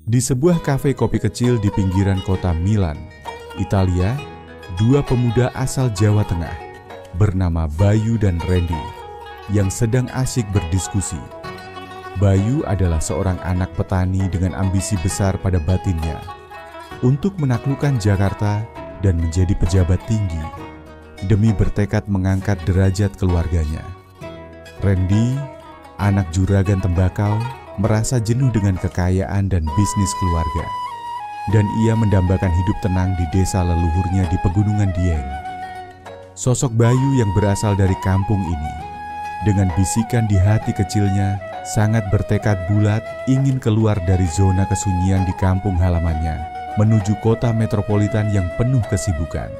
Di sebuah kafe kopi kecil di pinggiran kota Milan, Italia, dua pemuda asal Jawa Tengah bernama Bayu dan Randy yang sedang asyik berdiskusi. Bayu adalah seorang anak petani dengan ambisi besar pada batinnya untuk menaklukkan Jakarta dan menjadi pejabat tinggi demi bertekad mengangkat derajat keluarganya. Randy, anak juragan tembakau, merasa jenuh dengan kekayaan dan bisnis keluarga, dan ia mendambakan hidup tenang di desa leluhurnya di Pegunungan Dieng. Sosok Bayu yang berasal dari kampung ini, dengan bisikan di hati kecilnya, sangat bertekad bulat ingin keluar dari zona kesunyian di kampung halamannya, menuju kota metropolitan yang penuh kesibukan.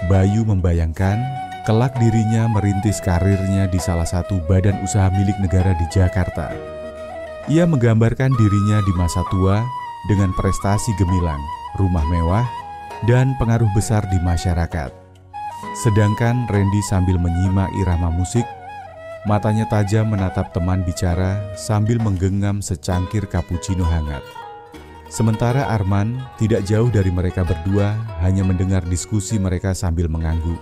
Bayu membayangkan kelak dirinya merintis karirnya di salah satu badan usaha milik negara di Jakarta. Ia menggambarkan dirinya di masa tua dengan prestasi gemilang, rumah mewah, dan pengaruh besar di masyarakat. Sedangkan Randy sambil menyimak irama musik, matanya tajam menatap teman bicara sambil menggenggam secangkir cappuccino hangat. Sementara Arman tidak jauh dari mereka berdua, hanya mendengar diskusi mereka sambil mengangguk,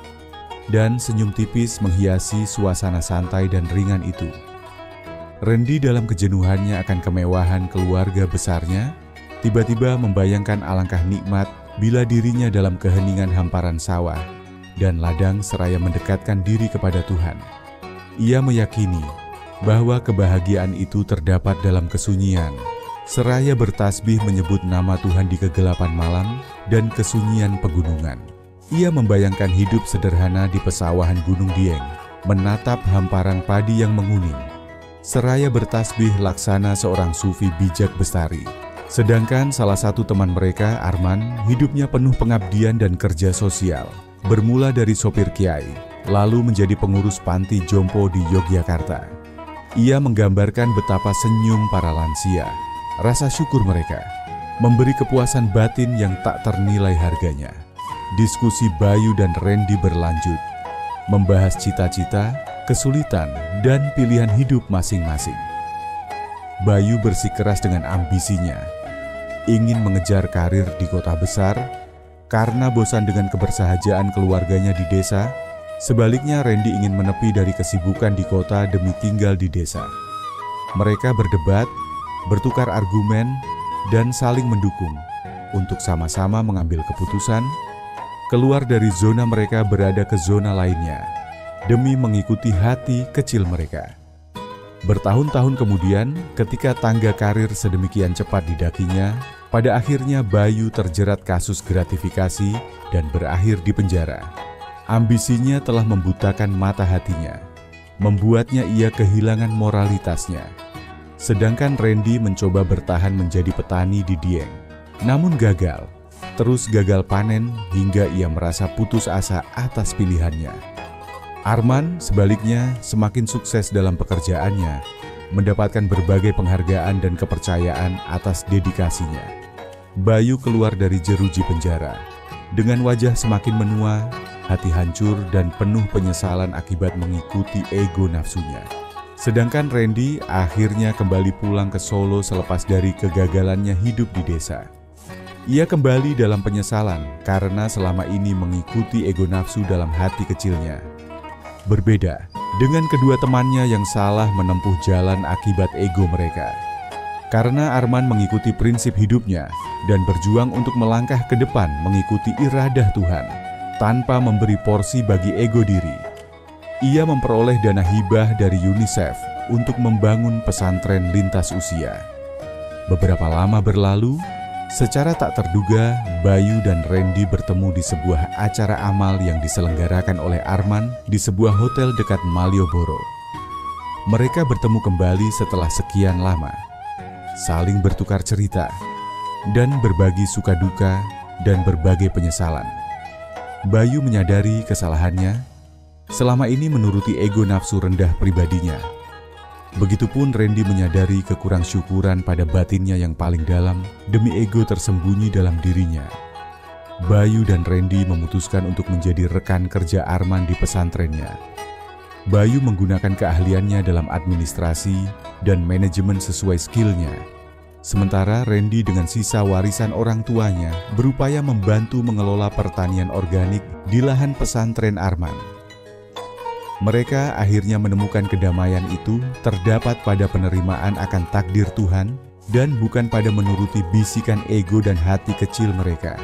dan senyum tipis menghiasi suasana santai dan ringan itu. Randy dalam kejenuhannya akan kemewahan keluarga besarnya, tiba-tiba membayangkan alangkah nikmat bila dirinya dalam keheningan hamparan sawah dan ladang seraya mendekatkan diri kepada Tuhan. Ia meyakini bahwa kebahagiaan itu terdapat dalam kesunyian, seraya bertasbih menyebut nama Tuhan di kegelapan malam dan kesunyian pegunungan. Ia membayangkan hidup sederhana di pesawahan Gunung Dieng, menatap hamparan padi yang menguning, seraya bertasbih laksana seorang sufi bijak bestari. Sedangkan salah satu teman mereka, Arman, hidupnya penuh pengabdian dan kerja sosial. Bermula dari sopir kiai, lalu menjadi pengurus panti jompo di Yogyakarta. Ia menggambarkan betapa senyum para lansia, rasa syukur mereka, memberi kepuasan batin yang tak ternilai harganya. Diskusi Bayu dan Randy berlanjut, membahas cita-cita, kesulitan, dan pilihan hidup masing-masing. Bayu bersikeras dengan ambisinya, ingin mengejar karir di kota besar karena bosan dengan kebersahajaan keluarganya di desa. Sebaliknya, Randy ingin menepi dari kesibukan di kota demi tinggal di desa. Mereka berdebat, bertukar argumen, dan saling mendukung untuk sama-sama mengambil keputusan, keluar dari zona mereka berada ke zona lainnya, demi mengikuti hati kecil mereka. Bertahun-tahun kemudian, ketika tangga karir sedemikian cepat didakinya, pada akhirnya Bayu terjerat kasus gratifikasi dan berakhir di penjara. Ambisinya telah membutakan mata hatinya, membuatnya ia kehilangan moralitasnya. Sedangkan Randy mencoba bertahan menjadi petani di Dieng, namun gagal. Terus gagal panen hingga ia merasa putus asa atas pilihannya. Arman sebaliknya semakin sukses dalam pekerjaannya, mendapatkan berbagai penghargaan dan kepercayaan atas dedikasinya. Bayu keluar dari jeruji penjara dengan wajah semakin menua, hati hancur dan penuh penyesalan akibat mengikuti ego nafsunya. Sedangkan Randy akhirnya kembali pulang ke Solo selepas dari kegagalannya hidup di desa. Ia kembali dalam penyesalan karena selama ini mengikuti ego nafsu dalam hati kecilnya. Berbeda dengan kedua temannya yang salah menempuh jalan akibat ego mereka. Karena Arman mengikuti prinsip hidupnya dan berjuang untuk melangkah ke depan mengikuti iradah Tuhan tanpa memberi porsi bagi ego diri. Ia memperoleh dana hibah dari UNICEF untuk membangun pesantren lintas usia. Beberapa lama berlalu, secara tak terduga, Bayu dan Randy bertemu di sebuah acara amal yang diselenggarakan oleh Arman di sebuah hotel dekat Malioboro. Mereka bertemu kembali setelah sekian lama, saling bertukar cerita, dan berbagi suka duka dan berbagai penyesalan. Bayu menyadari kesalahannya, selama ini menuruti ego nafsu rendah pribadinya. Begitupun Randy menyadari kekurangsyukuran pada batinnya yang paling dalam demi ego tersembunyi dalam dirinya. Bayu dan Randy memutuskan untuk menjadi rekan kerja Arman di pesantrennya. Bayu menggunakan keahliannya dalam administrasi dan manajemen sesuai skillnya. Sementara Randy dengan sisa warisan orang tuanya berupaya membantu mengelola pertanian organik di lahan pesantren Arman. Mereka akhirnya menemukan kedamaian itu terdapat pada penerimaan akan takdir Tuhan dan bukan pada menuruti bisikan ego dan hati kecil mereka.